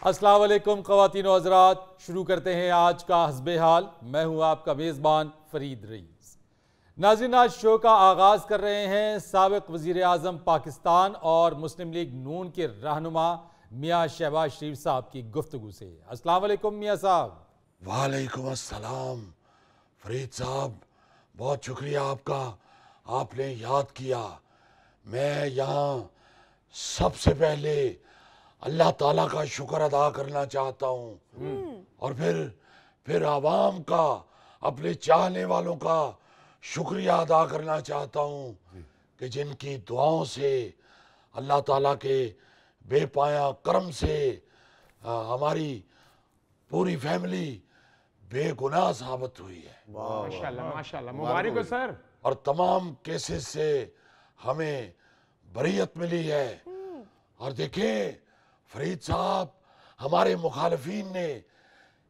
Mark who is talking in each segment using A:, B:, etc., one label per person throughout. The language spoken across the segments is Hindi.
A: अस्सलाम वालेकुम ख़वातीन व हज़रात, शुरू करते हैं आज का हस्बे हाल। मैं हूं आपका मेज़बान फरीद रईस। नाज़रीन, आज शो का आगाज़ कर रहे हैं साबिक़ वज़ीर आज़म पाकिस्तान और मुस्लिम लीग नून के रहनुमा मियाँ शहबाज शरीफ साहब की गुफ्तगू से। अस्सलाम वालेकुम मियाँ साहब।
B: वालेकुम अस्सलाम फरीद साहब, बहुत शुक्रिया आपका, आपने याद किया। मैं यहाँ सबसे पहले अल्लाह ताला का शुक्र अदा करना चाहता हूँ और फिर आवाम का, अपने चाहने वालों का शुक्रिया अदा करना चाहता हूँ कि जिनकी दुआओं से, अल्लाह ताला के बेपाया करम से हमारी पूरी फैमिली बेगुनाह साबित हुई है।
C: माशाल्लाह माशाल्लाह, मुबारक हो सर।
B: और तमाम केसेस से हमें बरीयत मिली है। और देखें फरीद साहब, हमारे मुखालिफिन ने,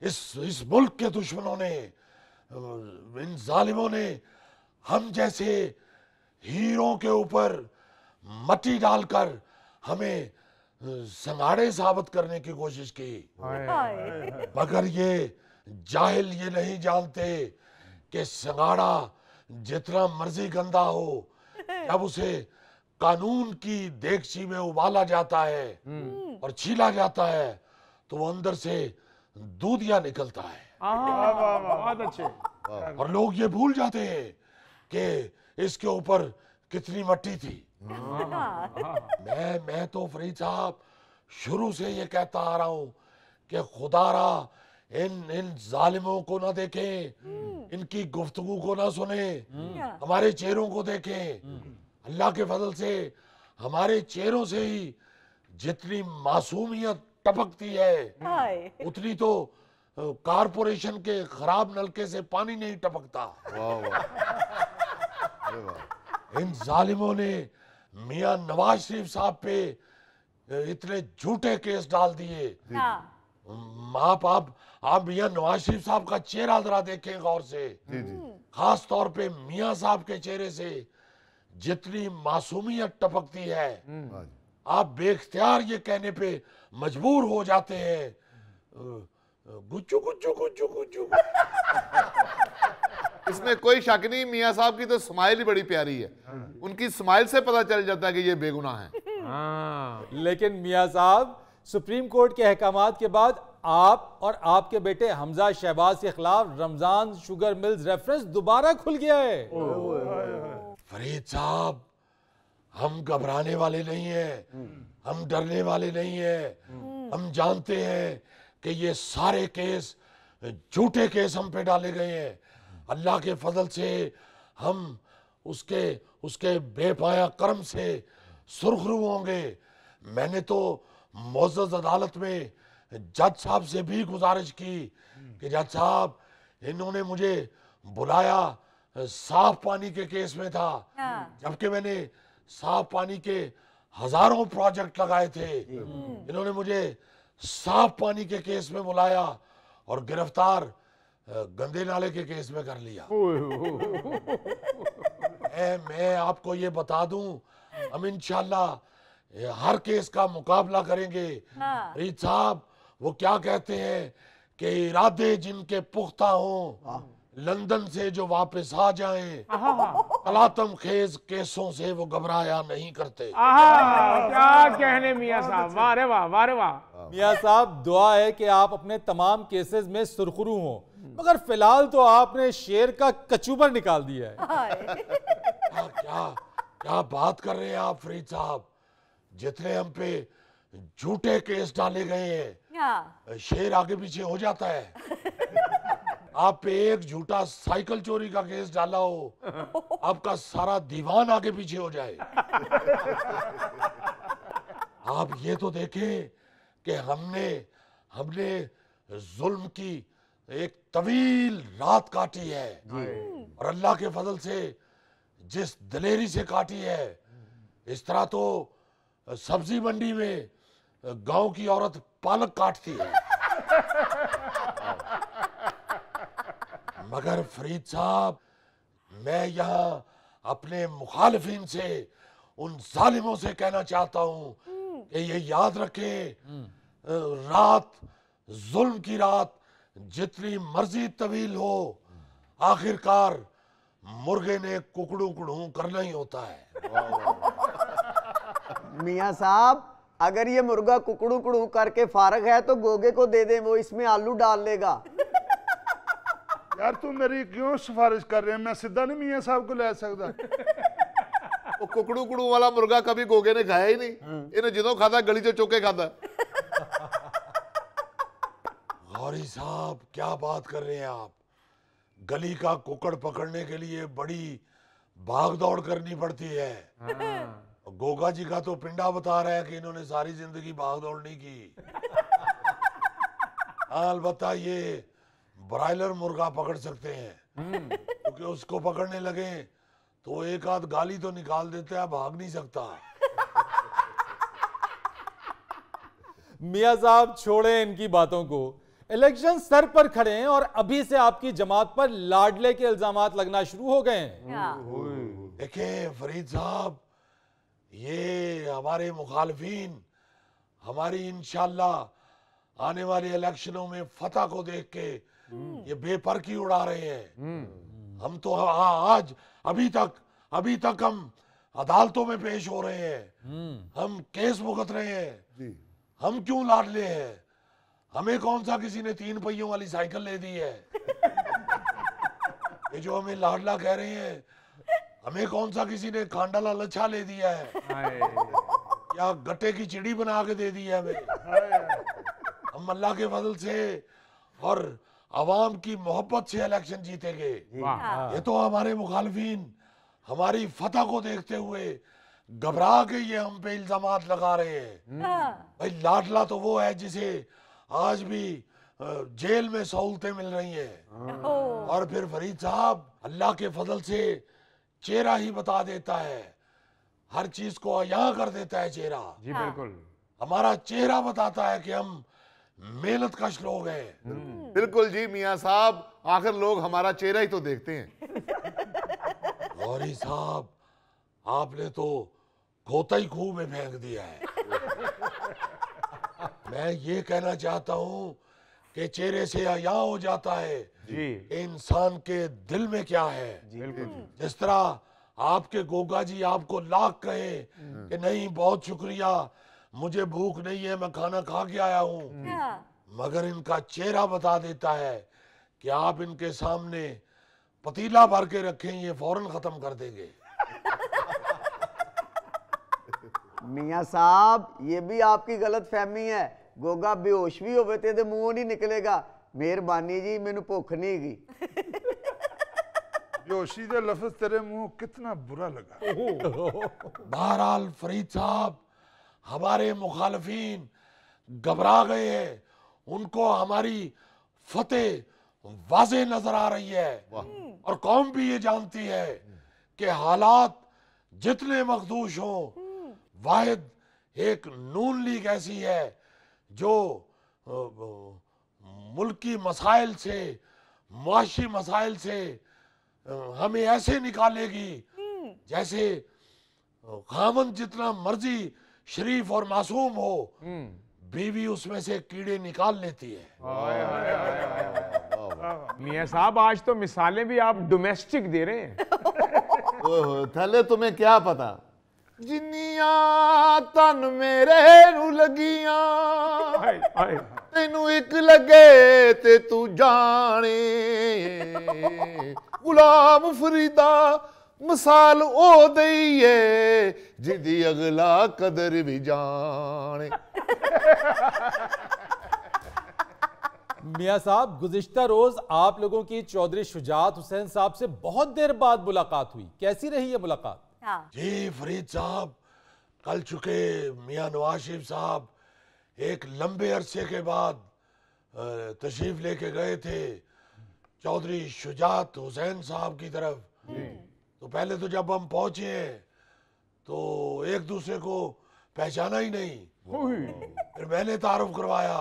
B: इस मुल्क के दुश्मनों ने, इन जालिमों ने हम जैसे हीरों के ऊपर मट्टी डालकर हमें संगाड़े साबित करने की कोशिश की, मगर ये जाहिल ये नहीं जानते कि संगाड़ा जितना मर्जी गंदा हो, जब उसे कानून की देगची में उबाला जाता है और छीला जाता है तो वो अंदर से दूधिया निकलता है।
C: बहुत अच्छे।
B: और लोग ये भूल जाते हैं कि इसके ऊपर कितनी मट्टी थी। मैं तो फरीद साहब शुरू से ये कहता आ रहा हूँ कि खुदारा इन जालिमों को ना देखें, इनकी गुफ्तगू को ना सुने, हमारे चेहरों को देखें। अल्लाह के फजल से हमारे चेहरों से ही जितनी मासूमियत टपकती है उतनी तो कारपोरेशन के खराब नलके से पानी नहीं टपकता। इन जालिमों ने मियां नवाज शरीफ साहब पे इतने झूठे केस डाल दिए। आप मियां नवाज शरीफ साहब का चेहरा जरा देखें गौर से, खास तौर पे मियां साहब के चेहरे से जितनी मासूमियत टपकती है, आप बेख्तियार ये कहने पे मजबूर हो जाते हैं, गुच्चू गुच्चू गुच्चू गुच्चू।
D: इसमें कोई शक नहीं, मियाँ साहब की तो स्माइल ही बड़ी प्यारी है। उनकी स्माइल से पता चल जाता है कि ये बेगुनाह है।
A: लेकिन मियाँ साहब, सुप्रीम कोर्ट के अहकामात के बाद आप और आपके बेटे हमजा शहबाज के खिलाफ रमजान शुगर मिल्स रेफरेंस दोबारा खुल गया है।
B: फरीद साहब, हम घबराने वाले नहीं हैं, हम डरने वाले नहीं हैं। हम जानते हैं कि ये सारे केस झूठे केस हम पे डाले गए हैं। अल्लाह के फजल से हम उसके बेपाया करम से सुरखरू होंगे। मैंने तो मोअज़्ज़ज़ अदालत में जज साहब से भी गुजारिश की कि जज साहब, इन्होंने मुझे बुलाया साफ पानी के केस में था, जबकि मैंने साफ पानी के हजारों प्रोजेक्ट लगाए थे। इन्होंने मुझे साफ पानी के केस में बुलाया और गिरफ्तार गंदे नाले के केस में कर लिया। मैं आपको ये बता दूं, हम इंशाल्लाह हर केस का मुकाबला करेंगे। फरीद साहब, वो क्या कहते हैं कि इरादे जिनके पुख्ता हों, लंदन से जो वापस आ जाएं, तलातम खेज केसों से वो घबराया नहीं करते।
C: क्या कहने मियाँ साहब, वाह रे वाह, वाह रे वाह।
A: मियाँ साहब, दुआ है कि आप अपने तमाम केसेस में सुरखरू हों, मगर फिलहाल तो आपने शेर का कचूबर निकाल दिया है।
B: क्या बात कर रहे हैं आप फरीद साहब? जितने हम पे झूठे केस डाले गए हैं, शेर आगे पीछे हो जाता है। आप पे एक झूठा साइकिल चोरी का केस डाला हो, आपका सारा दीवान आगे पीछे हो जाए। आप ये तो देखें कि हमने जुल्म की एक तवील रात काटी है और अल्लाह के फजल से जिस दलेरी से काटी है, इस तरह तो सब्जी मंडी में गांव की औरत पालक काटती है। मगर फरीद साहब, मैं यहाँ अपने मुखालिफिन से, उन जालिमों से कहना चाहता हूँ कि ये याद रखें रात, जुल्म की रात जितनी मर्जी तवील हो, आखिरकार मुर्गे ने कुकड़ू कुड़ू करना ही होता है।
E: मियाँ साहब, अगर ये मुर्गा कुकड़ू कुड़ू करके फारग है तो गोगे को दे दे, वो इसमें आलू डाल लेगा।
F: यार तू मेरी क्यों सिफारिश कर रहे हैं? मैं सीधा नहीं मियाँ साहब को ले सकता?
D: वो कुकड़ू कुड़ू वाला मुर्गा कभी गोगे ने खाया ही नहीं, इन्हें जिदों खाता गली से चौके खाता।
B: गौरी साहब क्या बात कर रहे हैं आप? गली का कुकड़ पकड़ने के लिए बड़ी भाग दौड़ करनी पड़ती है। गोगा जी का तो पिंडा बता रहा है कि इन्होंने सारी जिंदगी भाग दौड़ नहीं की। अलबत्ता ये ब्रायलर मुर्गा पकड़ सकते हैं, क्योंकि उसको पकड़ने लगे तो एक आध गाली तो निकाल देते हैं, भाग नहीं सकता।
A: मियां साहब छोड़े इनकी बातों को, इलेक्शन सर पर खड़े हैं और अभी से आपकी जमात पर लाडले के इल्जामात लगना शुरू हो गए हैं।
B: देखें फरीद साहब, ये हमारे मुखालफीन हमारी इंशाल्लाह आने वाले इलेक्शनों में फतह को देख के ये बेपरखी उड़ा रहे हैं। हम तो आज अभी तक हम अदालतों में पेश हो रहे हैं, हम केस भुगत रहे हैं। हम क्यों लाडले हैं? हमें कौन सा किसी ने 3 पहियों वाली साइकिल ले दी है? ये जो हमें लाडला कह रहे हैं, हमें कौन सा किसी ने कांडाला लच्छा ले दिया है या गट्टे की चिड़ी बना के दे दी है हमें? हम अल्लाह के फजल से और अवाम की मोहब्बत से इलेक्शन जीतेंगे। ये तो हमारे मुखालफीन हमारी फतह को देखते हुए घबरा के ये हम पे इल्जामात लगा रहे हैं। भाई लाडला तो वो है जिसे आज भी जेल में सहूलतें मिल रही हैं, और फिर फरीद साहब अल्लाह के फजल से चेहरा ही बता देता है, हर चीज को अयां कर देता है चेहरा।
C: जी बिल्कुल,
B: हमारा चेहरा बताता है कि हम मेहनत कश लोग हैं।
D: बिल्कुल जी मियाँ साहब, आखिर लोग हमारा चेहरा ही तो देखते हैं।
B: गौरी साहब, आपने तो खोता ही खूह में फेंक दिया है। मैं ये कहना चाहता हूँ कि चेहरे से अया हो जाता है
C: जी
B: इंसान के दिल में क्या है। जिस तरह आपके गोगा जी आपको लाख कहे कि नहीं बहुत शुक्रिया, मुझे भूख नहीं है, मैं खाना खा के आया हूँ, मगर इनका चेहरा बता देता है कि आप इनके सामने पतीला भर के रखें, ये फौरन खत्म कर देंगे।
E: मियाँ साहब, ये भी आपकी गलत फहमी है। गोगा बेहोश भी होवे ते मुंह नहीं निकलेगा, मेहरबानी जी मैनू भुख नहीं गई।
F: जोशी दे लफ्ज तेरे मुंह कितना बुरा लगा।
B: बहरहाल फरीद साहब, हमारे मुखालफीन घबरा गए हैं, उनको हमारी फतेह वाज़े नजर आ रही है, और कौम भी ये जानती है कि हालात जितने मखदूश हों, वाहिद एक नून लीग ऐसी है जो मुल्की मसाइल से, मुआशी मसाइल से हमें ऐसे निकालेगी जैसे खामन जितना मर्जी शरीफ और मासूम हो, बीवी उसमें से कीड़े निकाल लेती है।
C: मियाँ साहब, आज तो मिसालें भी आप डोमेस्टिक दे रहे हैं।
D: ओहो, थले तुम्हें क्या पता, जिन्नियां तन मेरे नू लगियां, तेनू एक लगे ते तू जाने। गुलाम फरीदा मिसाल ओ दईए जिदी अगला कदर भी जाने।
A: मियां साहब, गुज़िश्ता रोज आप लोगों की चौधरी शुजात हुसैन साहब से बहुत देर बाद मुलाकात हुई, कैसी रही है मुलाकात?
B: जी फरीद साहब, कल चुके मियां नवाज शरीफ साहब एक लंबे अरसे के बाद तशरीफ लेके गए थे चौधरी शुजात हुसैन साहब की तरफ। तो पहले तो जब हम पहुंचे तो एक दूसरे को पहचाना ही नहीं। फिर मैंने तारुफ करवाया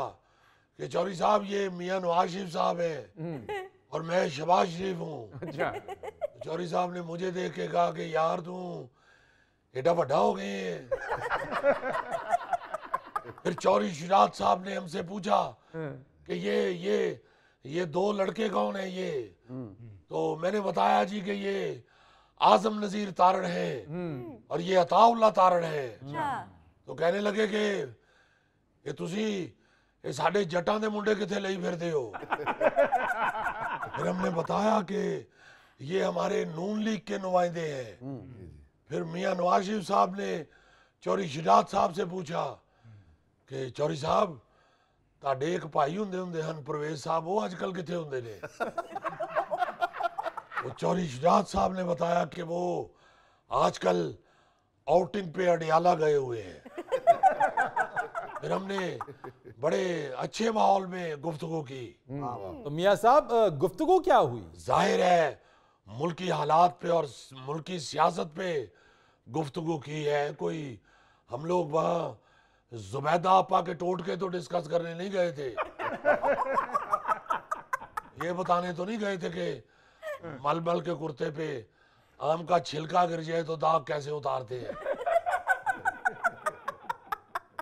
B: कि चौधरी साहब ये मियां नवाज शरीफ साहब हैं और मैं शहबाज शरीफ हूँ।
C: अच्छा,
B: चौधरी साहब ने मुझे देख के कहा कि यार तू एडा बड़ा हो गए। फिर चौरी शुजात साहब ने हमसे पूछा कि ये दो लड़के कौन है ये। तो मैंने बताया जी कि ये आजम नजीर तारण है और ये अताउल्ला तारण है। तो कहने लगे कि ये तुसी ये साडे जटां दे मुंडे किथे लई फिरदे हो। फिर हमने बताया कि ये हमारे नून लीग के नुमाइंदे हैं। फिर मियां नवाज शरीफ साहब ने चौरी शुजात साहब से पूछा कि चौरी साहब ताडे एक भाई हुंदे हुंदे हन परवेज साहब, वो आजकल किथे हुंदे ने। वो चौरी शुजात साहब ने बताया कि वो आजकल आउटिंग पे अडियाला गए हुए हैं। फिर हमने बड़े अच्छे माहौल में गुफ्तगू की।
A: तो मियां साहब गुफ्तगू क्या हुई?
B: जाहिर है मुल्की हालात पे और मुल्की सियासत पे गुफ्तगू की है। कोई हम लोग वहाँ जुबैदा आपा के टोटके तो डिस्कस करने नहीं गए थे। ये बताने तो नहीं गए थे कि मलमल के कुर्ते पे आम का छिलका गिर जाए तो दाग कैसे उतारते हैं।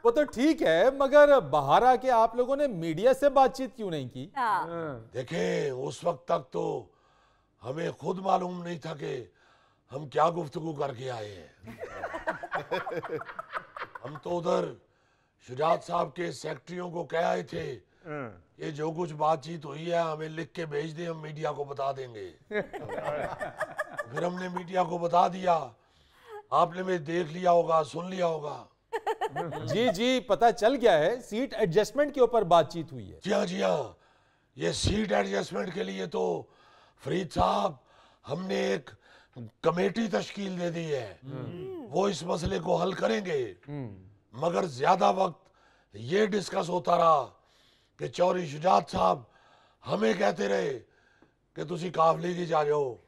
A: वो तो ठीक है, मगर बाहर आके आप लोगों ने मीडिया से बातचीत क्यों नहीं की?
B: देखें उस वक्त तक तो हमें खुद मालूम नहीं था कि हम क्या गुफ्तगू करके आए हैं। हम तो उधर शुजात साहब के सेक्रेटरियों को कह आए थे ये जो कुछ बातचीत हुई है हमें लिख के भेज दे, हम मीडिया को बता देंगे। फिर हमने मीडिया को बता दिया। आपने भी देख लिया होगा, सुन लिया होगा।
A: जी पता चल गया है, सीट एडजस्टमेंट के ऊपर बातचीत हुई है।
B: जी हाँ, ये सीट एडजस्टमेंट के लिए तो फरीद साहब हमने एक कमेटी तश्कील दे दी है। वो इस मसले को हल करेंगे। मगर ज्यादा वक्त ये डिस्कस होता रहा कि चौरी शुजात साहब हमें कहते रहे कि तुसी काफ लीगी जा रहे हो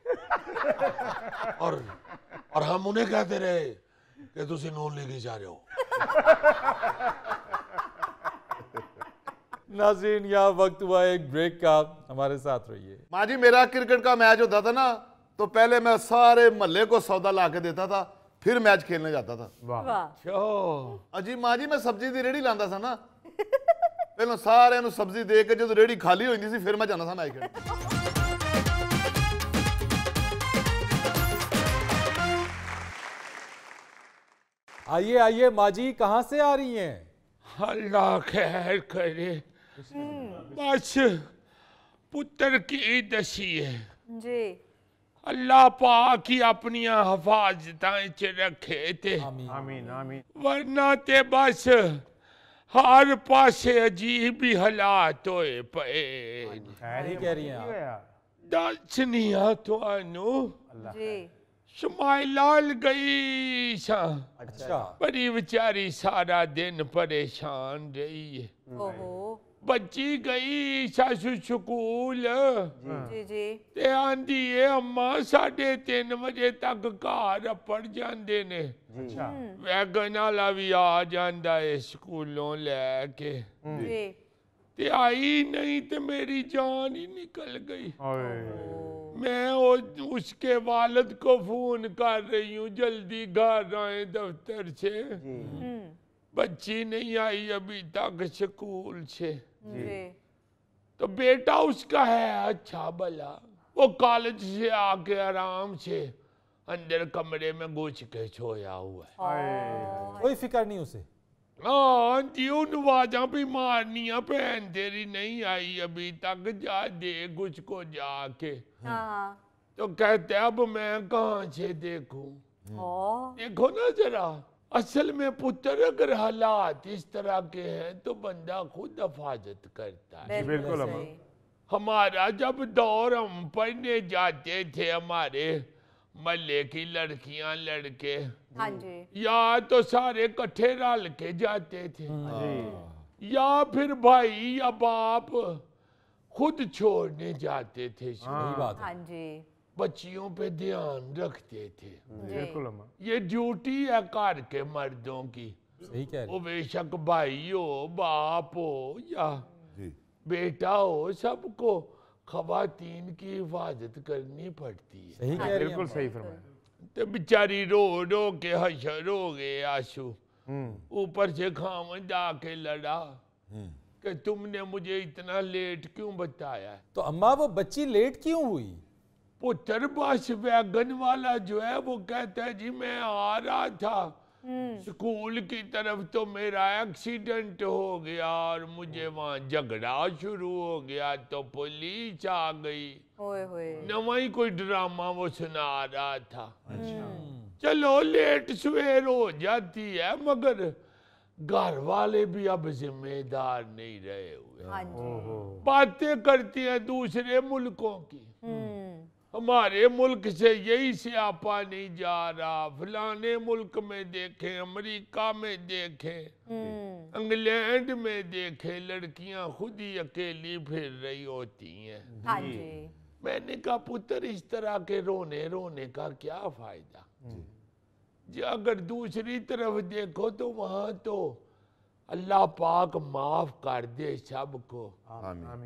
B: और हम उन्हें कहते रहे कि तुसी नून लीगी जा रहे हो।
A: नाज़रीन, यहाँ वक्त हुआ एक ब्रेक का, हमारे साथ रहिए।
D: माँ जी मेरा क्रिकेट का मैच होता था ना तो पहले मैं सारे महल्ले को सौदा ला के देता था, फिर मैच खेलने जाता था। अजी माँ जी मैं सब्जी की रेहड़ी लाता था ना, पहले सारे सब्जी दे के जो रेहड़ी खाली हो जाती फिर मैं जाना था मैच खेलने।
A: आइए आइए माँ जी, कहाँ से आ रही हैं?
G: अल्लाह खैर करे, बस पुत्र की दसी है
H: जी।
G: अल्लाह पाक ही अपनी हिफाजतां च रखे थे।
C: आमीन आमीन।
G: वरना ते बस हर पासे अजीब ही हालात होए पे।
A: सही कह रही हैं आप।
G: दसनिया तुहानू
H: जी
G: शमाइलाल गई सा,
A: अच्छा,
G: बड़ी बेचारी सारा दिन परेशान रही है।
H: ओहो
G: बच्ची गई सासू स्कूल
H: जी जी
G: ते आंदी है अम्मा 3:30 बजे तक घर अपड़ जांदे ने। वैगन आला भी आ जांदा है स्कूलों लैके,
H: जी
G: ते आई नहीं ते मेरी जान ही निकल गई। मैं उसके वालिद को फोन कर रही हूँ जल्दी घर आए दफ्तर से। बच्ची नहीं आई अभी तक स्कूल से।
H: जी
G: तो बेटा उसका है अच्छा भला, वो कॉलेज से आके आराम से अंदर कमरे में घुस के सोया हुआ है।
A: कोई फिक्र नहीं उसे।
G: हाँ जी, नवाजा भी मारनिया भैन तेरी नहीं आई अभी तक, जा देख उसको जाके।
H: हाँ
G: तो कहते अब मैं कहाँ से देखूं। देखो ना जरा, असल में पुत्र अगर हालात इस तरह के हैं तो बंदा खुद हिफाजत करता है।
C: बिल्कुल
G: हमारा जब दौर हम पढ़ने जाते थे, हमारे मल्ले की लड़कियां लड़के
H: हाँ जी
G: या तो सारे इकट्ठे रल के जाते थे या फिर भाई या बाप खुद छोड़ने जाते थे।
A: सही बात है।
H: हाँ जी
G: बच्चियों पे ध्यान रखते थे।
C: बिल्कुल
G: ये ड्यूटी है घर के मर्दों की।
A: सही कह रही
G: वो बेशक भाई हो, बाप हो या बेटा हो, सबको खवातीन की हिफाजत करनी पड़ती है।
A: सही कह रही हैं।
C: बिल्कुल सही फरमाया।
G: तो बेचारी रो रो के हशर हो गए आंसू। ऊपर से खामद आके लड़ा कि तुमने मुझे इतना लेट क्यों बताया।
A: तो अम्मा वो बच्ची लेट क्यों हुई?
G: पुत्र बस वैगन वाला जो है वो कहता है जी मैं आ रहा था स्कूल की तरफ तो मेरा एक्सीडेंट हो गया और मुझे वहाँ झगड़ा शुरू हो गया तो पुलिस आ गई।
H: ओए होए।
G: नवा ही कोई ड्रामा वो सुना रहा था। चलो लेट सवेर हो जाती है मगर घर वाले भी अब जिम्मेदार नहीं रहे हुए।
H: हाँ जी।
G: बातें करती हैं दूसरे मुल्कों की, हमारे मुल्क से यही स्यापा नहीं जा रहा, फलाने मुल्क में देखे, अमेरिका में देखे, इंग्लैंड में देखे, लड़कियां खुद ही अकेली फिर रही होती हैं।
H: हाँ जी।
G: मैंने कहा पुत्र इस तरह के रोने रोने का क्या फायदा। जी अगर दूसरी तरफ देखो तो वहां तो अल्लाह पाक माफ कर दे सबको,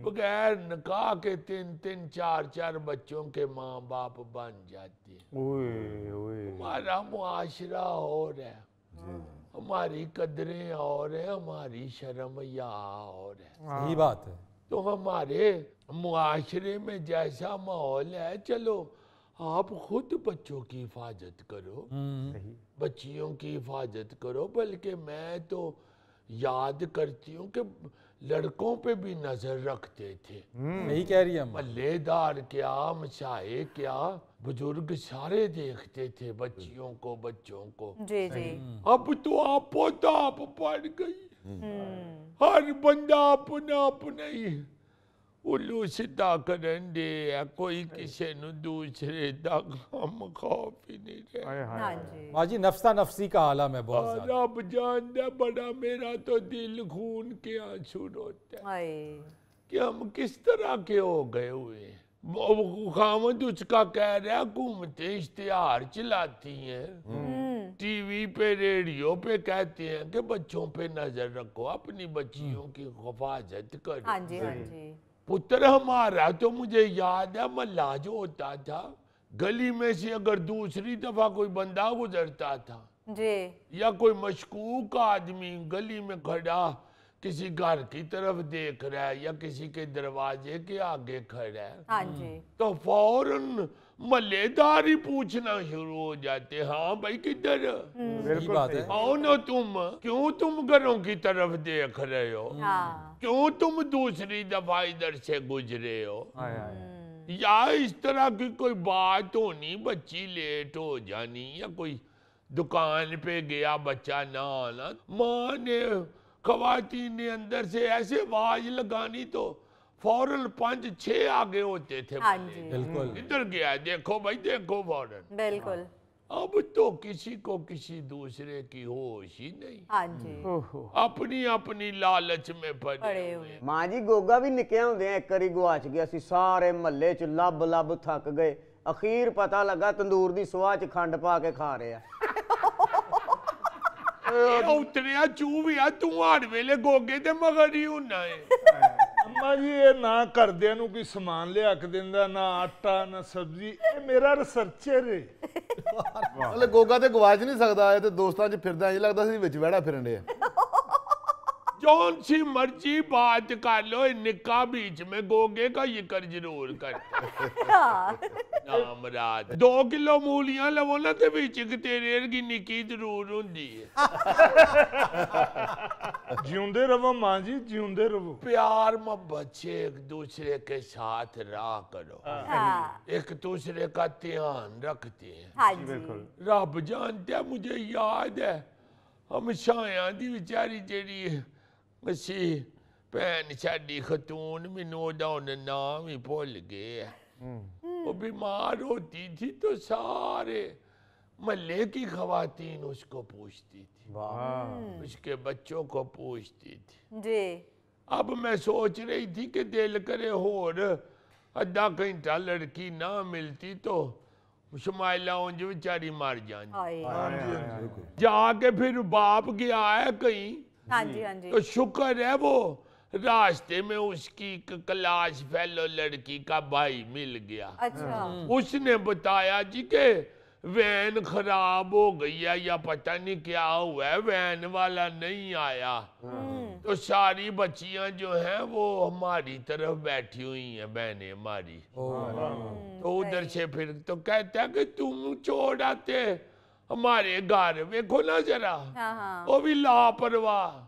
G: बगैर निकाह के 3-3 4-4 बच्चों के माँ बाप बन जाते। हमारा मुआशरा और है, हमारी कदरें और है, हमारी शर्म या और है।
A: सही बात है।
G: तो हमारे मुआशरे में जैसा माहौल है, चलो आप खुद बच्चों की हिफाजत करो, बच्चियों की हिफाजत करो। बल्कि मैं तो याद करती हूँ कि लड़कों पे भी नजर रखते थे।
A: यही कह रही है अम्मा।
G: मल्लेदार क्या, मशाए क्या, बुजुर्ग सारे देखते थे बच्चियों को, बच्चों को।
H: जी जी।
G: अब तो आप पड़ गई, हर बंदा अपना अपना ही उल्लू सीधा करन दे, कोई किसी नु दूसरे दा गम खौफ ही नहीं रहा।
H: हाँ जी।
A: माँ जी नफ्सा नफसी का आलम है बहुत ज्यादा।
G: रब जानदा बड़ा, मेरा तो दिल खून के आंसू रोता है
H: हाय।
G: कि हम किस तरह के हो गए हुए। खामद उसका कह रहा हुकूमतें इश्तिहार चलाती हैं, टीवी पे रेडियो पे कहते हैं कि बच्चों पे नजर रखो, अपनी बच्चियों की हिफाजत करो।
H: हाँ जी। हाँ जी।
G: पुत्र हमारा तो मुझे याद है मल्ला जो होता था, गली में से अगर दूसरी दफा कोई बंदा गुजरता था
H: जी,
G: या कोई मशकूक आदमी गली में खड़ा किसी घर की तरफ देख रहा है या किसी के दरवाजे के आगे खड़ा है,
H: हाँ जी,
G: तो फौरन मल्लेदार ही पूछना शुरू हो जाते, हाँ भाई किधर,
A: सही बात है।
G: आओ ना तुम, क्यों तुम घरों की तरफ देख रहे हो,
H: हाँ,
G: क्यों तुम दूसरी दफा इधर से गुजरे हो। या इस तरह की कोई बात होनी, बच्ची लेट हो जानी या कोई दुकान पे गया बच्चा ना आना, माँ ने खवातीन ने अंदर से ऐसे आवाज लगानी तो फौरन 5-6 आगे होते थे।
H: हाँ जी,
A: बिल्कुल।
G: इधर गया देखो भाई देखो फौरन।
H: बिल्कुल।
G: अब तो किसी को किसी दूसरे की होश ही नहीं,
H: हाँ जी,
G: अपनी अपनी लालच में
H: पड़े
G: पड़े
H: हुए।
G: हुए।
E: मां जी गोगा भी निके होंदे एक करी गवाच गया सी, सारे महल्ले च लब लब थक गए, अखीर पता लगा तंदूर दी सुहा च खंड पा के खा रहे हैं।
G: उतरिया चूविया तू हर वेले गोगे ते मगर ही होना है।
F: अम्मा जी ये ना करदियां नूं कोई समान लिया के दिंदा, ना आटा ना सब्जी, ये मेरा रिसर्चर है।
D: ਹਲੇ ਗੋਗਾ ਤੇ ਗਵਾਚ ਨਹੀਂ ਸਕਦਾ, ਇਹ ਤੇ ਦੋਸਤਾਂ 'ਚ ਫਿਰਦਾ ਇੰਜ ਲੱਗਦਾ ਸੀ ਵਿੱਚ ਵੜਾ ਫਿਰਨ ਦੇ।
G: जौन सी मर्जी बात कर लो, निका बीच में गोगे का जिक्र जरूर करता नाम रात। 2 किलो मूलियां लवो ना ते बीच तेरे की निकी जरूर हुंदी है।
F: जिਉਂਦੇ रहो मां जी, जिਉਂਦੇ रहो।
G: प्यार मोहब्बत से एक दूसरे के साथ रहा करो,
H: हाँ,
G: एक दूसरे का ध्यान रखते हैं।
H: हाँ जी,
G: रब जानता है, मुझे याद है हम शाया दी बेचारी जेड़ी मसी भैन साडी खतून, मैनू ओहदा हुण नाम ही भुल गए, वो बीमार होती थी तो सारे महल्ले की खवातीन उसको पूछती थी, उसके बच्चों को पूछती थी।
H: जी,
G: अब मैं सोच रही थी कि दिल करे होर अद्धा घंटा लड़की ना मिलती तो शमाइला उंज बेचारी मर जाती।
H: हाय,
G: जाके फिर बाप गया है कहीं,
H: हाँ जी, हाँ जी,
G: तो शुक्र है वो रास्ते में उसकी क्लास फेलो लड़की का भाई मिल गया।
H: अच्छा,
G: उसने बताया जी के वैन खराब हो गई है या पता नहीं क्या हुआ है, वैन वाला नहीं आया। तो सारी बच्चियां जो हैं वो हमारी तरफ बैठी हुई हैं, बहनें हमारी। तो उधर से फिर तो कहता है कि तुम छोड़ आते हमारे घर, देखो ना जरा, वो भी लापरवाह।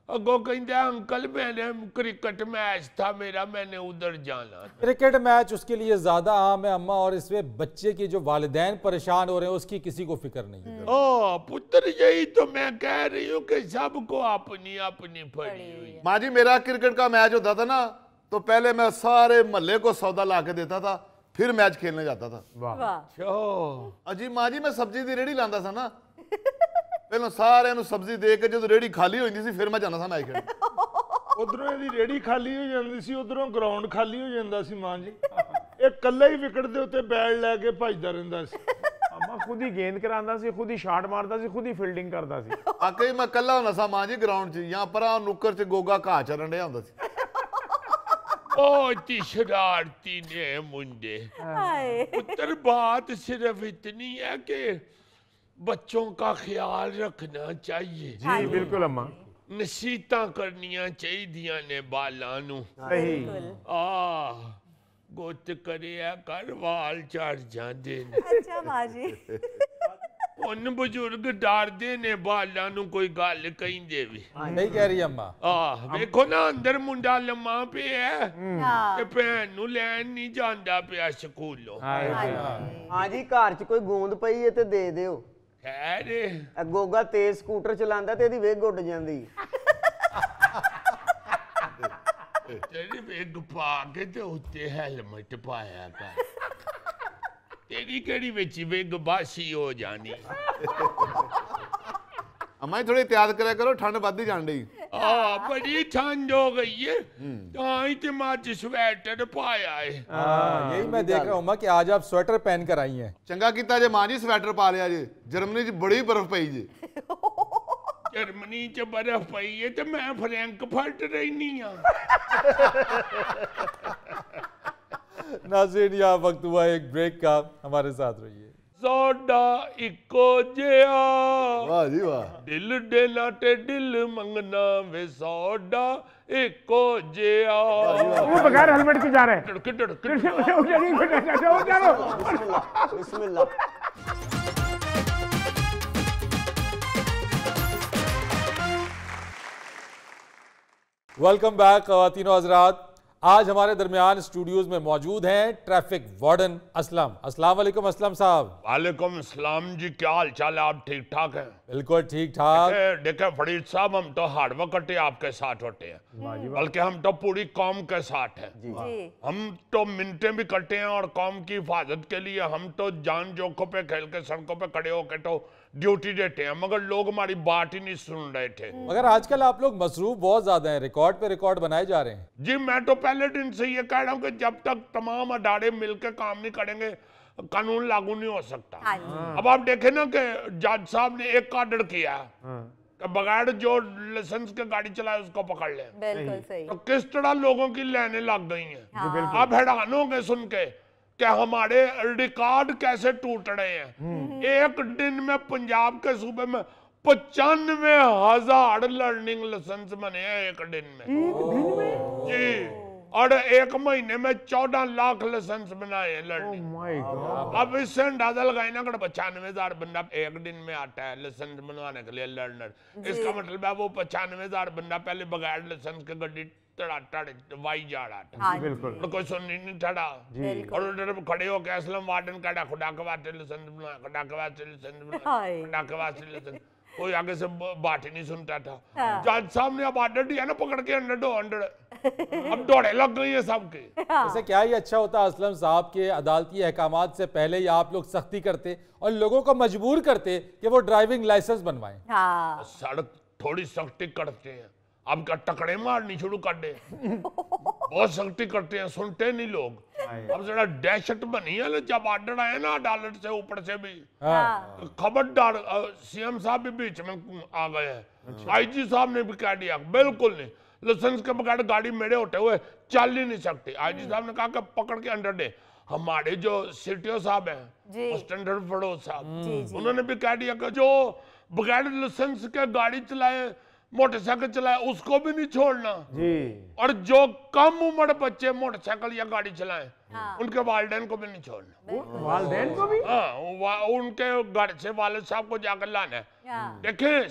G: अगो कहते अंकल मैंने क्रिकेट मैच था मेरा, मैंने उधर जाना।
A: क्रिकेट मैच उसके लिए ज्यादा आम है अम्मा, और इसमें बच्चे के जो वालिदैन परेशान हो रहे हैं उसकी किसी को फिक्र नहीं है।
G: ओ पुत्र, यही तो मैं कह रही हूँ कि सबको अपनी अपनी पड़ी हुई।
D: माँ जी मेरा क्रिकेट का मैच होता था ना, तो पहले मैं सारे महल्ले को सौदा ला के देता था, फिर मैच खेलने जाता था।
H: वाह।
D: अजी माँ जी मैं सब्जी की रेहड़ी लांदा था ना, पहले सारे सब्जी दे के जो रेहड़ी खाली हो जाती सी, फिर मैं जाना था मैच खेलने।
F: उधरों ਇਹਦੀ ਰੇੜੀ ਖਾਲੀ ਹੋ ਜਾਂਦੀ ਸੀ, ਉਧਰੋਂ ਗਰਾਊਂਡ ਖਾਲੀ ਹੋ ਜਾਂਦਾ ਸੀ ਮਾਂ ਜੀ। ਇਹ ਕੱਲਾ ਹੀ ਵਿਕਟ ਦੇ ਉੱਤੇ ਬੈਟ ਲੈ ਕੇ ਭੱਜਦਾ ਰਹਿੰਦਾ ਸੀ।
C: अम्मा खुद ही गेंद करांदा सी, खुद ही शॉट मारदा सी, खुद ही फील्डिंग करदा सी।
D: आके मैं कल्ला होना सा मां जी ग्राउंड च, यहाँ पर नुक्कर च गोगा घाह चरण रहा होंदा सी।
G: बहुत ही शरारती ने मुंडे।
H: हाय।
G: पुत्र बात सिर्फ इतनी है कि बच्चों का ख्याल रखना चाहिए।
C: जी बिल्कुल अम्मा,
G: नसीहतां करनियां चाहिए ने बालां नू।
C: सही।
G: आ गुत करिया कर वाल चढ़ जांदे ने।
H: अच्छा माँ जी।
G: उन बुजुर्ग डरदे ने बालां नू कोई गल कहिंदे भी।
A: नहीं कह रही अम्मा।
G: देखो ना अंदर मुंडा लम्मा पे है
H: हाँ।
G: ते भैन नू लैन नहीं जांदा पिया स्कूलों।
E: हाँ जी घर च कोई गूंद पई है ते दे दियो।
G: अरे
E: गोगा तेज स्कूटर चलांदा ते ਇਹਦੀ ਵੇਗ ਉੱਡ ਜਾਂਦੀ।
G: तेरी विग पा के ते उत्ते हेलमेट पाया कर। तेरी केड़ी विच विग बासी हो जानी।
D: अम्मा जी थोड़ी एहतियात करा करो, ठंड बढ़ती जान रही।
G: बड़ी ठंड हो गई है, ताई ते मैं अज स्वेटर पाया है।
A: यही मैं देख रहा हूँ अम्मा कि आज आप स्वेटर पहन कर आई हैं।
D: चंगा किता जे मां जी स्वेटर पा लिया जी, जर्मनी च बड़ी बर्फ पई जी।
G: जर्मनी च बर्फ पई है ते मैं फ्रैंकफर्ट रहनी हां।
A: नाज़रीन यहाँ वक्त हुआ एक ब्रेक का, हमारे साथ रहिए।
G: सोडा इको जिया
D: वाह जी वाह।
G: दिल देना ते दिल मंगना वे सोडा इको जिया।
C: वो बगैर हेलमेट के जा रहे हैं।
E: बिस्मिल्लाह।
A: वेलकम बैक ख़वातीनो हज़रात। आज हमारे दरमियान स्टूडियोज में मौजूद हैं ट्रैफिक वार्डन असलम। अस्सलाम वालेकुम असलम साहब।
G: वालेकुम सलाम जी, क्या हाल चाल है? आप ठीक ठाक हैं?
A: बिल्कुल ठीक ठाक।
G: देखे फरीद साहब, हम तो हार्ड वर्क करते आपके साथ होते हैं, बल्कि हम तो पूरी कौम के साथ हैं।
H: जी।
G: हम तो मिनटें भी करते हैं और कौम की हिफाजत के लिए हम तो जान जोखों पे खेल के सड़कों पे खड़े होकर तो ड्यूटी देते हैं, मगर लोग हमारी बात ही नहीं सुन रहे थे।
A: मगर आजकल आप लोग मसरूफ बहुत ज्यादा हैं, रिकॉर्ड पे रिकॉर्ड बनाए जा रहे हैं।
G: जी मैं तो पहले दिन से ये कह रहा हूँ कि जब तक तमाम अदारे मिलकर काम नहीं करेंगे कानून लागू नहीं हो सकता। अब आप देखें ना कि जज साहब ने एक ऑर्डर किया कि बगैर जो लाइसेंस के गाड़ी चलाए उसको पकड़ ले।
H: बिल्कुल सही।
G: तो किस तरह लोगों की लाइनें लग गई हैं। आप हैरान होंगे सुन के कि हमारे रिकॉर्ड कैसे टूट रहे हैं। एक दिन में पंजाब के सूबे में 95,000 लर्निंग लाइसेंस बने हैं एक दिन में। जी, और एक महीने में 14 लाख लाइसेंस बनाए हैं लर्निंग। अब इससे अंदाजा लगाए ना, 95,000 बंदा एक दिन में आता है लाइसेंस बनवाने के लिए लर्नर। इसका मतलब है वो 95,000 बंदा पहले बगैर लाइसेंस के गड्डी वाई जा रहा था। और कोई सुन नहीं था। और उधर खड़े हो के असलम वार्डन का खुदा के वास्ते लाइसेंस बना, खुदा के वास्ते लाइसेंस बना, खुदा के वास्ते लाइसेंस। कोई आगे से बात ही नहीं सुनता था। जज साहब ने अब ऑर्डर दिया ना, पकड़ के 100 अब दौड़े लग गई है सबके।
A: वैसे क्या ही अच्छा होता असलम साहब के अदालती अहकामात से पहले ही आप लोग सख्ती करते और लोगों को मजबूर करते कि वो ड्राइविंग लाइसेंस बनवाएं।
G: सड़क थोड़ी सख्ती करते हैं, अब क्या टकड़े मारनी शुरू कर दे। बहुत सख्ती करते हैं, सुनते नहीं लोग। अब जरा दहशत बनी है जब ऑर्डर आए ना अदालत से ऊपर से भी। खबरदार, सीएम साहब भी बीच में आ गए हैं। आईजी साहब ने भी कह दिया बिल्कुल नहीं, लाइसेंस के बगैर गाड़ी मेरे होते हुए चल ही नहीं सकती। आईजी साहब ने कहा कि पकड़ के अंदर दे। हमारे जो सीटीओ साहब
H: जी।
G: हैं स्टैंडर्ड फड़ोज साहब,
H: जी, जी।
G: उन्होंने भी कह दिया कि जो बगैर लाइसेंस के गाड़ी चलाए, मोटरसाइकिल चलाए, उसको भी नहीं छोड़ना
C: जी।
G: और जो कम उम्र बच्चे मोटरसाइकिल या गाड़ी चलाएं,
H: हाँ।
G: उनके वालिदैन को भी नहीं छोड़ना।
C: वालिदैन को भी?
G: हाँ, उनके घर से वालिद साहब को जाकर लाना है।
H: हाँ।
G: देखिए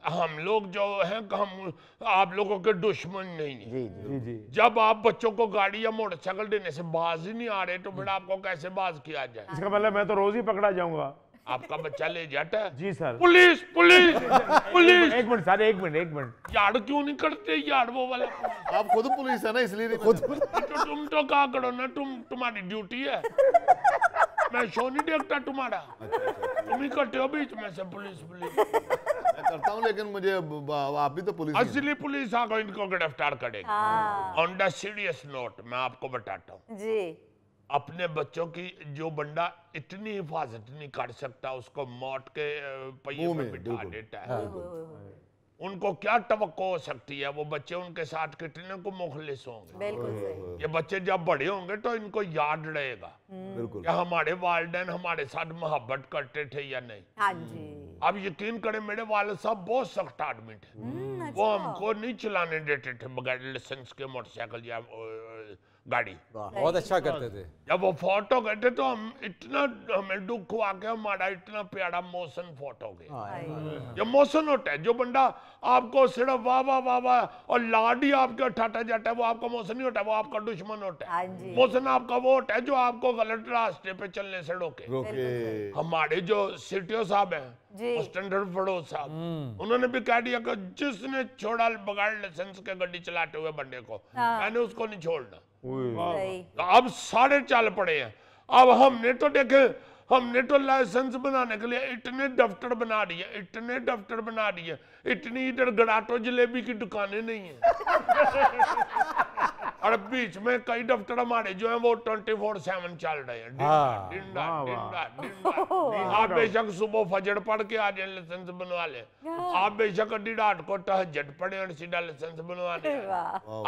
G: हम लोग जो हैं, हम आप लोगों के दुश्मन नहीं है।
E: जी जी
C: जी जी।
G: जब आप बच्चों को गाड़ी या मोटरसाइकिल देने से बाज ही नहीं आ रहे, तो फिर आपको कैसे बाज किया जाए?
C: इसका मतलब मैं तो रोज ही पकड़ा जाऊंगा।
G: आपका बच्चा ले जाता है।
C: जी सर।
G: Police police police.
C: एक मिनट सर, एक मिनट।
G: यार क्यों नहीं करते यार वो वाला?
D: आप खुद पुलिस है ना, इसलिए नहीं खुद
G: तो तुम तो क्या करो ना, तुम्हारी ड्यूटी है। मैं शो नहीं देखता तुम्हारा, तुम ही करते हो बीच में से पुलिस।
D: मैं करता हूँ, लेकिन मुझे आप भी तो पुलिस ही हैं।
G: असली पुलिस आकर इनको गिरफ्तार करेगी।
H: हाँ।
G: ऑन द सीरियस नोट मैं आपको बताता हूँ,
H: जी।
G: अपने बच्चों की जो बंदा इतनी हिफाजत नहीं कर सकता, उसको मौत के पहिए
D: मुंह
G: में
D: में,
G: बिठा
D: बिल्कुल।
G: देता है, उनको क्या तवक्को हो सकती है? वो बच्चे उनके साथ कितने को मुखलिस होंगे।
H: बिल्कुल सही।
G: ये बच्चे जब बड़े होंगे तो इनको याद रहेगा
D: बिल्कुल।
G: कि हमारे वालिदैन हमारे साथ मोहब्बत करते थे या नहीं।
H: हाँ जी।
G: अब यकीन करें, मेरे वालिद साहब बहुत सख्त आदमी थे। वो हमको नहीं चलाने देते थे बगैर लाइसेंस के मोटरसाइकिल या गाड़ी।
A: बहुत अच्छा करते थे।
G: जब वो फोटो गए थे तो हमें दुख हुआ कि हमारा इतना प्यारा मोशन फोटो गया। ये मोशन होता है, जो बंदा आपको सिर्फ वाह वाह वाह वाह और लाडी आपके उठाता जाता है, वो आपका मोशन नहीं होता, वो आपका दुश्मन होता
H: हाँ
G: है।
H: जी।
G: मोशन आपका वो होता है जो आपको गलत रास्ते पे चलने से रोके।
D: रोके।
G: हमारे जो सीटीओ साहब
H: जी।
G: हैं स्टैंडर्ड फड़ोज साहब, उन्होंने भी कह दिया कि जिसने छोड़ा बगैर लाइसेंस के गाड़ी चलाते हुए बंदे को, मैंने उसको नहीं छोड़ना।
H: सही।
G: तो अब सारे चाल पड़े हैं। अब हमने तो देखे, हमने तो लाइसेंस बनाने के लिए इतने दफ्तर बना दिए, इतने दफ्तर बना दिए, इतनी इधर गड़ाटो जलेबी की दुकानें नहीं है। और बीच में कई दफ्तर हमारे जो हैं वो 24/7 चल रहे हैं।
A: हाँ।
G: आप बेशक सुबह फजर पढ़ के आ जाए लाइसेंस बनवा ले, आप बेशक अड्डी रात को तहज्जुद पढ़े और सीधा लाइसेंस बनवा ले।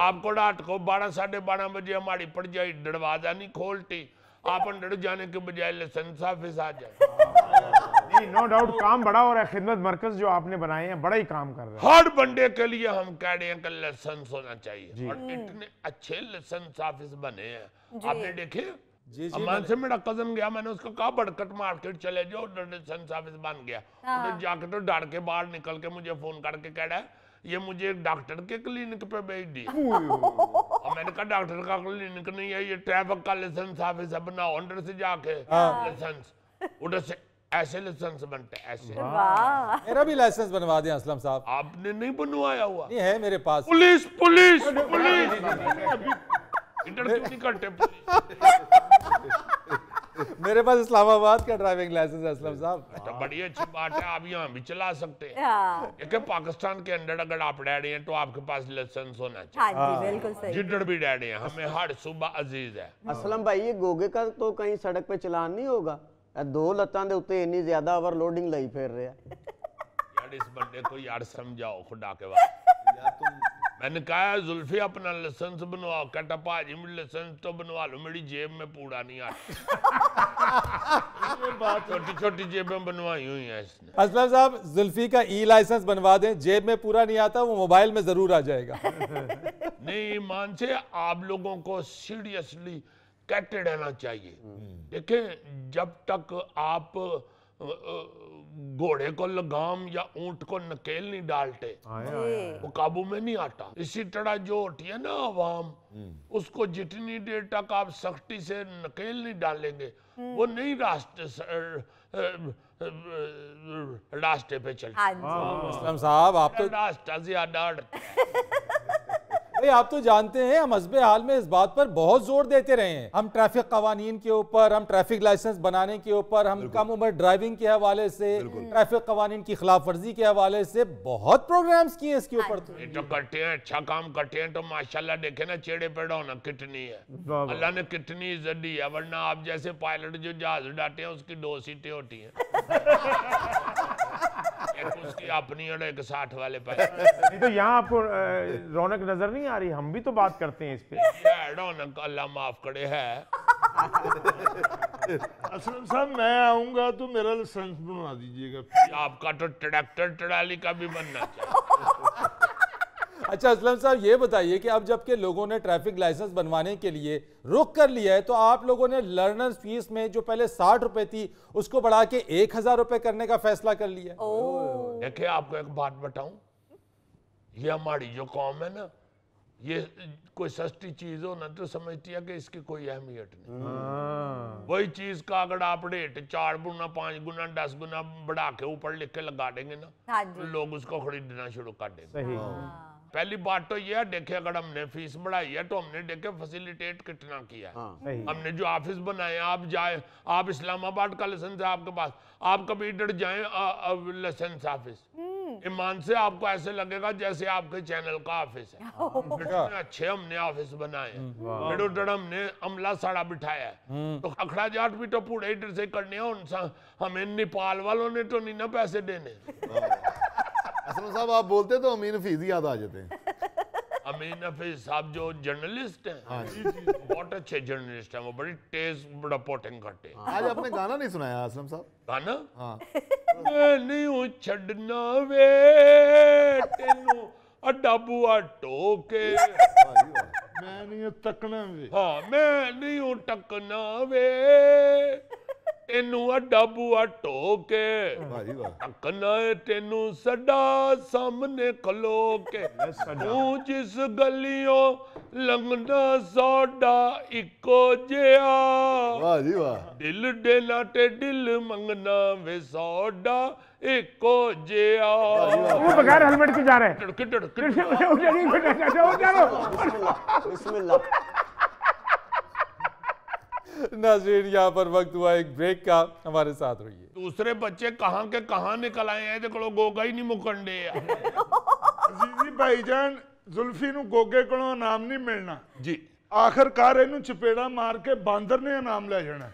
G: आपको रात को 12 साढ़े 12 बजे हमारी पड़ जाए, दरवाजा नहीं खोलती, आप अंदर जाने के बजाय लाइसेंस ऑफिस आ जाए।
C: नहीं, नो डाउट काम बड़ा हो रहा है। खिदमत मरकज जो आपने बनाए हैं बड़ा ही काम कर रहे हैं।
G: हर बंदे के लिए हम कह रहे हैं कि लाइसेंस होना चाहिए, और इतने अच्छे लाइसेंस ऑफिस बने हैं। आपने देखे?
A: जी जी।
G: अमान से मेरा कजन गया, मैंने उसको कहा बड़कट मार्केट चले जाओ, लाइसेंस ऑफिस बन गया। उधर जाके तो डर के बाहर निकल के मुझे फोन करके कह रहा है ये मुझे एक डॉक्टर के क्लिनिक पे भेज दिया। और मैंने कहा डॉक्टर का क्लिनिक नहीं है, ये ट्रैफिक का लाइसेंस ऑफिस है, बनाओ अंदर से जाके लाइसेंस। उधर से ऐसे लाइसेंस बनते हैं, ऐसे।
H: वाह।
A: मेरा भी लाइसेंस बनवा दें असलम साहब।
G: आपने नहीं बनवाया हुआ?
A: नहीं है मेरे पास।
G: Police police police. इधर क्यों नहीं करते पुलिस?
A: मेरे पास इस्लामाबाद का ड्राइविंग लाइसेंस है असलम साहब।
G: तो बड़ी अच्छी बात है, आप यहाँ भी चला सकते हैं।
H: हाँ।
G: देखिए पाकिस्तान के अंदर अगर आप रह रहे हैं तो आपके पास लाइसेंस होना
H: हाँ
G: चाहिए।
H: जी, बिल्कुल सही।
G: जिधर भी रह रहे हैं, हमें हर सुबह अजीज है।
E: असलम भाई, ये गोगे का तो कहीं सड़क पे चलान नहीं होगा? दो लत्तां दे उत्ते इन्नी ज्यादा ओवरलोडिंग लाई फिर रहे हैं।
G: यार इस बंदे को यार समझाओ खुदा के वास्ते। मैंने कहा जुल्फी अपना लाइसेंस बनवाओ, कहता भाजी मेरी लाइसेंस तो बनवा लो, मेरी जेब में पूरा नहीं आता। छोटी छोटी जेबें बनवाई हुई हैं इसने।
A: असलम साहब जुल्फी का ई लाइसेंस बनवा दें, जेब में पूरा नहीं आता, वो मोबाइल में जरूर आ जाएगा।
G: नहीं मान से आप लोगों को सीरियसली कहते रहना चाहिए। देखें जब तक आप घोड़े को लगाम या ऊंट को नकेल नहीं डालते वो काबू में नहीं आता। इसी तरह जो होती है ना आवाम, उसको जितनी देर तक आप सख्ती से नकेल नहीं डालेंगे वो नहीं रास्ते पे चलते।
H: हाँ जी।
A: असलम साहब आप तो
G: रास्ता ज्यादा
A: भाई आप तो जानते हैं हम हस्बे हाल में इस बात पर बहुत जोर देते रहे हैं। हम ट्रैफिक कवानीन के ऊपर, हम ट्रैफिक लाइसेंस बनाने के ऊपर, हम कम उम्र ड्राइविंग के हवाले से, ट्रैफिक कवानीन की खिलाफ वर्जी के हवाले से बहुत प्रोग्राम्स किए इसके ऊपर।
G: तो करते हैं, अच्छा काम करते हैं तो माशाल्लाह देखे ना चेहरे पे रौनक कितनी है, अल्लाह ने कितनी इज्जत दी है। वरना आप जैसे पायलट जो जहाज उड़ाते हैं उसकी 2 सीटें होती हैं, एक उसकी अपनी और एक साथ वाले पायलट।
C: नहीं तो यहाँ आपको रौनक नजर नहीं आ रही? हम भी तो बात करते हैं इस पे।
G: रौनक अल्लाह माफ करे है,
F: असलम साहब मैं आऊंगा तो मेरा लाइसेंस बनवा दीजिएगा।
G: आपका तो ट्रैक्टर ट्राली का भी बनना चाहिए।
A: अच्छा असलम साहब ये बताइए कि अब जबकि लोगों ने ट्रैफिक लाइसेंस बनवाने के लिए रुख कर लिया है तो आप लोगों ने लर्नर्स फीस में जो पहले 60 रुपए थी उसको बढ़ा के 1000 रुपए करने का फैसला कर लिया।
G: देखिए आपको एक बात बताऊं, ये हमारी जो कौम है ना, ये कोई सस्ती चीज हो ना तो समझती है कि इसकी कोई अहमियत नहीं। वही चीज का अगर आप रेट 4 गुना 5 गुना 10 गुना बढ़ा के ऊपर लिख के लगा देंगे ना,
H: हाँ जी।
G: लोग उसको खरीदना शुरू कर देंगे।
C: सही।
G: पहली बात तो ये है, देखे अगर हमने फीस बढ़ाई है तो हमने देखे फैसिलिटेट कितना किया है।
C: सही।
G: हमने जो ऑफिस बनाए, आप जाए, आप इस्लामाबाद का लाइसेंस है आपके पास, आप कभी इधर जाए लाइसेंस ऑफिस, ईमान से आपको ऐसे लगेगा जैसे आपके चैनल का ऑफिस है। इतने अच्छे हमने ऑफिस बनाए हैं, फिर उधर हमने अमला साड़ा बिठाया है, तो अखड़ा जाट भी तो पूरे इधर से करने हैं। हमें नेपाल वालों ने तो नहीं ना पैसे देने।
D: असलम साहब आप बोलते तो अमीन हफीज याद आ जाते हैं।
G: अमीन हफीज साहब जो जर्नलिस्ट हैं, बहुत अच्छे जर्नलिस्ट हैं, वो बड़ी तेज रिपोर्टिंग करते हैं।
D: आज आपने गाना नहीं सुनाया असलम साहब?
G: गाना?
D: हाँ।
G: मैं नहीं छड़ना वे तेनू अड्डा बुआ टोके।
F: मैं नहीं तकना भी।
G: हाँ, मैं नहीं टकना वे तेनू अड्डा बुआ टोके। टकना है तेनू सदा सामने खलो के, तू जिस गलियों लंघना सौदा इको जिया।
D: वाह जी वाह।
G: दिल देना ते दिल मंगना वे सौदा इको जिया।
C: वो बगैर हेलमेट के जा रहे हैं।
E: बिस्मिल्लाह।
A: नाज़रीन यहाँ पर वक्त हुआ एक ब्रेक का, हमारे साथ रहिए।
G: दूसरे बच्चे कहाँ के कहाँ निकल आए हैं, देखो गोगा ही नहीं मुकंडे।
F: अजीजी भाईजान जुल्फी नु गोगे कोलों इनाम नहीं मिलना
G: जी,
F: आखिरकार इन्हू चपेड़ा मार के बांदर ने इनाम ले जाना।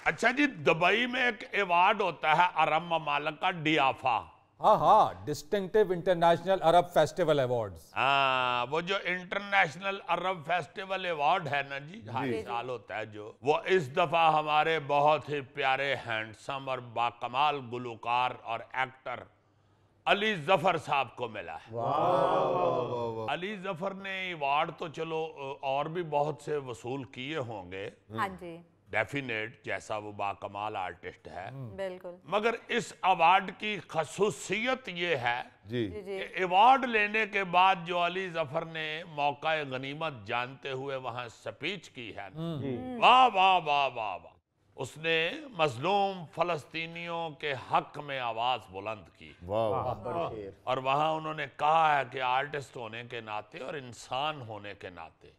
G: अच्छा जी, दुबई में एक अवार्ड होता है अरब ममालिक का, डियाफा।
A: हाँ हाँ, डिस्टिंक्टिव इंटरनेशनल अरब फेस्टिवल अवार्ड्स।
G: हाँ, वो जो इंटरनेशनल अरब फेस्टिवल अवार्ड है ना जी, हर साल होता है जो, वो इस दफा हमारे बहुत ही प्यारे हैंडसम और बाकमाल गुलकार और एक्टर अली जफर साहब को मिला है। अली जफर ने अवार्ड तो चलो और भी बहुत से वसूल किए होंगे,
H: हाँ जी,
G: डेफिनेट, जैसा वो बाकमाल आर्टिस्ट है,
H: बिल्कुल।
G: मगर इस अवार्ड की खसूसियत ये है
D: जी
H: जी।
G: कि अवार्ड लेने के बाद जो अली जफर ने मौका गनीमत जानते हुए वहां स्पीच की है, वाह वाह वाह वाह वाह, उसने मजलूम फलस्तीनियों के हक में आवाज बुलंद की।
D: वाह।
G: और वहां उन्होंने कहा है कि आर्टिस्ट होने के नाते और इंसान होने के नाते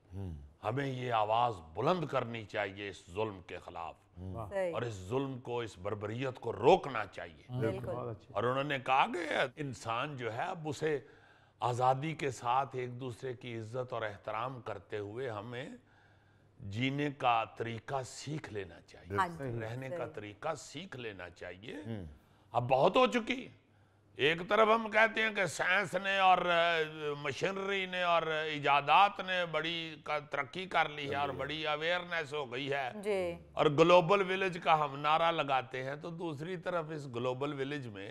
G: हमें ये आवाज बुलंद करनी चाहिए इस जुल्म के खिलाफ,
H: सही,
G: और इस जुल्म को, इस बर्बरियत को रोकना चाहिए।
H: बिल्कुल।
G: और उन्होंने कहा कि इंसान जो है अब उसे आज़ादी के साथ एक दूसरे की इज्जत और एहतराम करते हुए हमें जीने का तरीका सीख लेना चाहिए,
H: हाँ जी,
G: रहने का
H: सही।
G: तरीका सीख लेना चाहिए। अब बहुत हो चुकी, एक तरफ हम कहते हैं कि साइंस ने और मशीनरी ने और इजादात ने बड़ी तरक्की कर ली है और बड़ी अवेयरनेस हो गई है
H: जी,
G: और ग्लोबल विलेज का हम नारा लगाते हैं, तो दूसरी तरफ इस ग्लोबल विलेज में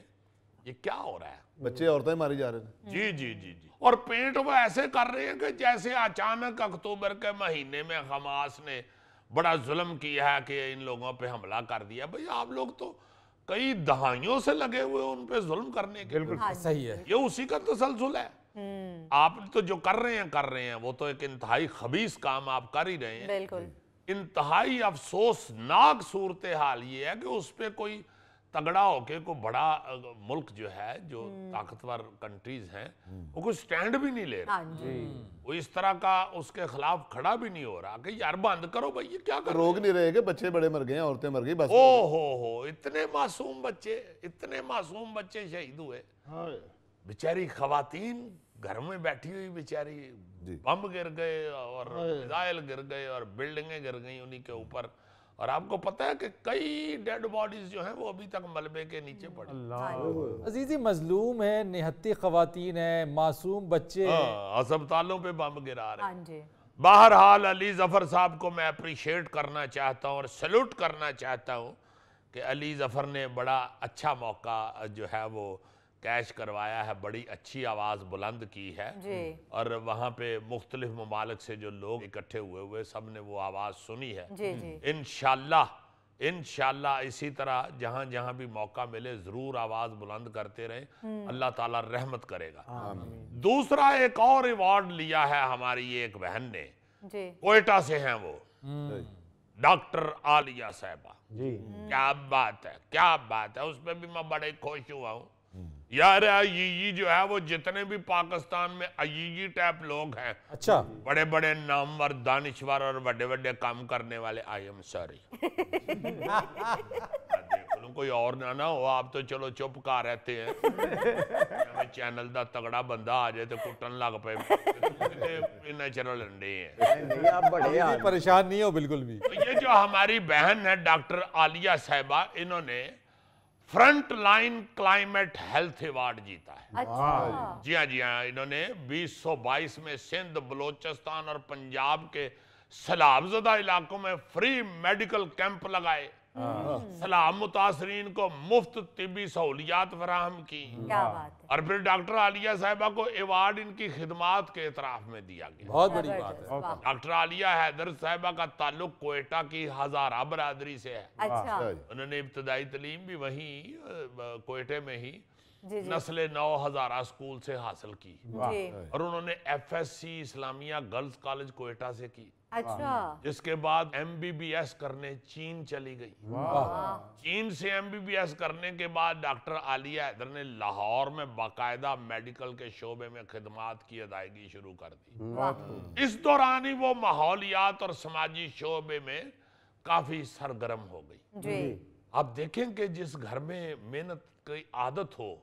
G: ये क्या हो रहा है?
D: बच्चे औरतें मारी जा रहे हैं।
G: जी जी जी जी। और पेंट वो ऐसे कर रहे हैं कि जैसे अचानक अक्टूबर के महीने में हमास ने बड़ा जुल्म किया है कि इन लोगों पे हमला कर दिया। भाई आप लोग तो कई दहाइयों से लगे हुए उन पे जुल्म करने के।
C: बिल्कुल
H: हाँ जी,
A: सही है।
G: ये उसी का तसलसल है। आप तो जो कर रहे हैं वो तो एक इंतहाई खबीस काम आप कर ही रहे हैं।
H: बिल्कुल।
G: इंतहाई अफसोसनाक सूरत हाल ये है कि उस पे कोई तगड़ा होके कोई बड़ा मुल्क जो है, जो ताकतवर कंट्रीज हैं, वो कोई स्टैंड भी नहीं ले रहा।
H: हाँ जी,
G: वो इस तरह का उसके खिलाफ खड़ा भी नहीं हो रहा कि यार बंद करो भाई, ये क्या कर रहे
D: रोक नहीं रहे कि बच्चे बड़े मर गए, औरतें मर गई बस।
G: हो इतने मासूम बच्चे शहीद हुए। बेचारी खवातीन घर में बैठी हुई बेचारी, बम गिर गए और मिसाइल गिर गए और बिल्डिंगें गिर गई उन्हीं के ऊपर,
B: और आपको पता है कि कई डेड बॉडीज जो हैं वो अभी तक मलबे के नीचे पड़ी।
A: अजीजी मजलूम है, निहत्ती खवातीन है, मासूम बच्चे हैं।
B: अस्पतालों पे बम गिरा रहे
H: हाँ
B: हैं।
H: जी।
B: बहरहाल अली जफर साहब को मैं अप्रिशिएट करना चाहता हूँ और सैल्यूट करना चाहता हूँ कि अली जफर ने बड़ा अच्छा मौका जो है वो कैश करवाया है, बड़ी अच्छी आवाज़ बुलंद की है
H: जी।
B: और वहाँ पे मुख्तलिफ ममालिक से जो लोग इकट्ठे हुए सब ने वो आवाज़ सुनी है।
H: जी जी।
B: इंशाल्लाह इसी तरह जहाँ जहाँ भी मौका मिले ज़रूर आवाज़ बुलंद करते रहे, अल्लाह ताला रहमत करेगा। दूसरा एक और अवार्ड लिया है हमारी एक बहन ने,
H: जी।
B: कोयटा से हैं वो, डॉक्टर आलिया साहिबा।
C: जी।
B: क्या बात है, क्या बात है, उस पर भी मैं बड़े खुश हुआ हूँ यार। ये जो है वो जितने भी पाकिस्तान में अय्यी टाइप लोग हैं,
A: अच्छा,
B: बड़े बड़े नामवर, दानिश्वर और बड़े बड़े काम करने वाले, आई एम सॉरी कोई और ना हो, आप तो चलो चुप का रहते हैं। चैनल दा तगड़ा बंदा आ जाए तो कुटन लग पे, इन्ना चलो लंडे हैं।
E: आप बड़े
A: परेशान नहीं हो बिल्कुल भी।
B: तो ये जो हमारी बहन है डॉक्टर आलिया साहिबा, इन्होंने front line climate health award जीता है।
H: अच्छा।
B: जी हाँ, इन्होंने 2022 में सिंध, बलोचिस्तान और पंजाब के सैलाबज़दा इलाकों में फ्री मेडिकल कैंप लगाए, सैलाब मुतासरीन को मुफ्त तिब्बी सहूलियात फराहम की,
H: क्या बात है।
B: और फिर डॉक्टर आलिया साहिबा को अवार्ड इन्की खिदमात के एतराफ में दिया गया।
A: बहुत बड़ी बात है।
H: वाह।
B: डॉक्टर आलिया हैदर साहिबा का ताल्लुक कोयटा की हजारा बरादरी से है।
H: अच्छा।
B: उन्होंने इब्तदाई तालीम भी वहीं कोयटे में ही
H: जी जी।
B: नस्ल 9 हजारा स्कूल से हासिल की,
H: जी।
B: और उन्होंने FSC Islamia girls college Quetta से की।
H: अच्छा।
B: इसके बाद MBBS करने चीन चली गई। चीन से MBBS करने के बाद डॉक्टर आलिया हैदर ने लाहौर में बाकायदा मेडिकल के शोबे में खिदमात की अदायगी शुरू कर दी। इस दौरान ही वो माहौलियात और समाजी शोबे में काफी सरगर्म हो गई।
H: जी।
B: आप देखें कि जिस घर में मेहनत की आदत हो,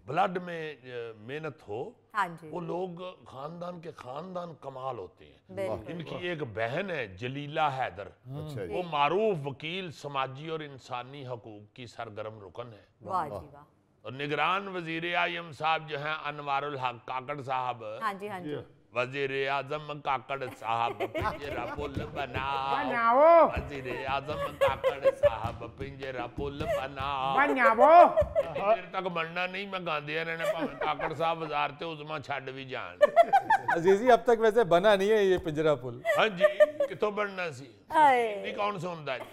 B: ब्लड में मेहनत हो,
H: हाँ जी।
B: वो लोग खानदान के खानदान कमाल होते हैं।
H: बिल्कुल।
B: इनकी एक बहन है जलीला हैदर,
D: अच्छा
B: वो मारूफ वकील, समाजी और इंसानी हकूक की सरगर्म रुकन है।
H: वाह जी वाह।
B: और निगरान वजीर आजम साहब जो हैं अनवारुल हक काकड़ साहब,
H: हाँ जी हाँ जी।
B: वजीर आजम काकड़ साहब पिंजरा पुल
C: बनाओ।
B: वजीर आजम काकड़ साहब पिंजरा पुल बनाओ। देर तक बनना नहीं, मैं गांधी ने भावें काकड़ साहब वजारते उजमा छड़ भी जान।
A: अजीजी अब तक वैसे बना नहीं है ये पिंजरा पुल।
B: हाँ जी, कितों बनना सी, नहीं कौन सुनता जी।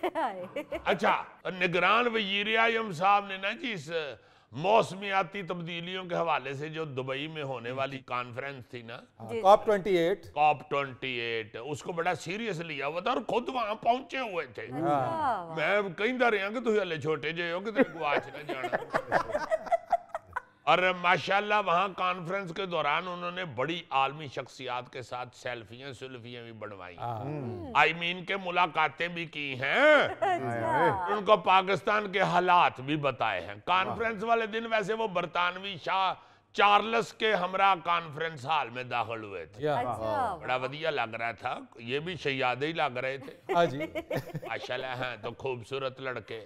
B: अच्छा, निगरान वजीर आजम साहब ने ना जी इस मौसमियाती तब्दीलियों के हवाले से जो दुबई में होने वाली कॉन्फ्रेंस थी ना, COP28, उसको बड़ा सीरियस लिया हुआ था और खुद वहां पहुंचे हुए थे। मैं कहता रहा कि तुम हले छोटे जे हो कि गुआच ना जाना। और माशाल्लाह वहां कॉन्फ्रेंस के दौरान उन्होंने बड़ी आलमी शख्सियात के साथ सेल्फियां भी बनवाई, आई मीन के मुलाकातें भी की हैं, उनको पाकिस्तान के हालात भी बताए हैं। कॉन्फ्रेंस वाले दिन वैसे वो बरतानवी शाह चार्ल्स के हमरा कॉन्फ्रेंस हॉल में दाखिल हुए थे। बड़ा बढ़िया लग रहा था, ये भी शहजादे ही लग रहे थे। माशाल्लाह हैं तो खूबसूरत लड़के।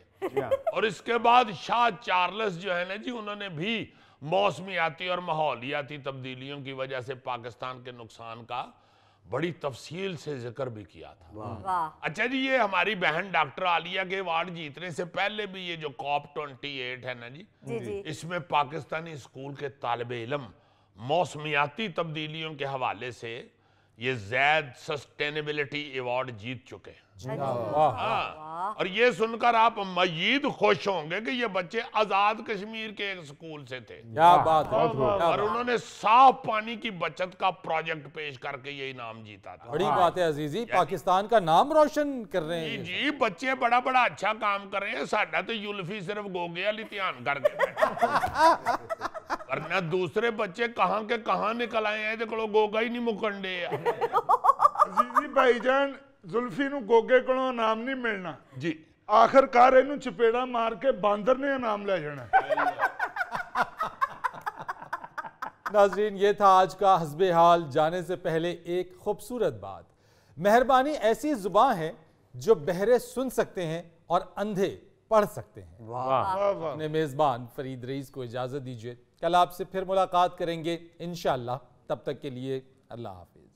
B: और इसके बाद शाह चार्ल्स जो है ना जी, उन्होंने भी मौसमियाती और माहौलियाती तब्दीलियों की वजह से पाकिस्तान के नुकसान का बड़ी तफसील से जिक्र भी किया था। अच्छा जी, ये हमारी बहन डॉक्टर आलिया के अवार्ड जीतने से पहले भी ये जो COP28 है ना जी, इसमें पाकिस्तानी स्कूल के तालिबे इल्म मौसमियाती तब्दीलियों के हवाले से ये ज़ैद सस्टेनेबिलिटी अवार्ड जीत चुके हैं। हाँ, और ये सुनकर आप मजीद खुश होंगे कि ये बच्चे आजाद कश्मीर के एक स्कूल से थे।
A: क्या बात है।
B: और उन्होंने साफ पानी की बचत का प्रोजेक्ट पेश करके ये इनाम जीता था।
A: बड़ी बात है अजीजी, पाकिस्तान का नाम रोशन कर रहे हैं।
B: जी, बच्चे बड़ा बड़ा अच्छा काम कर रहे हैं। साडा तो युल्फी सिर्फ गोगे वाली ध्यान करके वरना दूसरे बच्चे कहाँ के कहाँ निकल आए हैं, देखो गोगा ही नहीं मुकंडे।
F: अजीजी भाईजान, जुल्फी नू गोगे कोलों इनाम नहीं मिलना
B: जी,
F: आखिरकार इनू चपेड़ा मार के बांदर ने इनाम ले जाना।
A: नाजरीन, ये था आज का हस्बे हाल। जाने से पहले एक खूबसूरत बात, मेहरबानी ऐसी जुबान है जो बहरे सुन सकते हैं और अंधे पढ़ सकते हैं।
C: वाह।
A: अपने मेजबान फरीद रईस को इजाजत दीजिए, कल आपसे फिर मुलाकात करेंगे इंशाअल्लाह। तब तक के लिए अल्लाह हाफिज।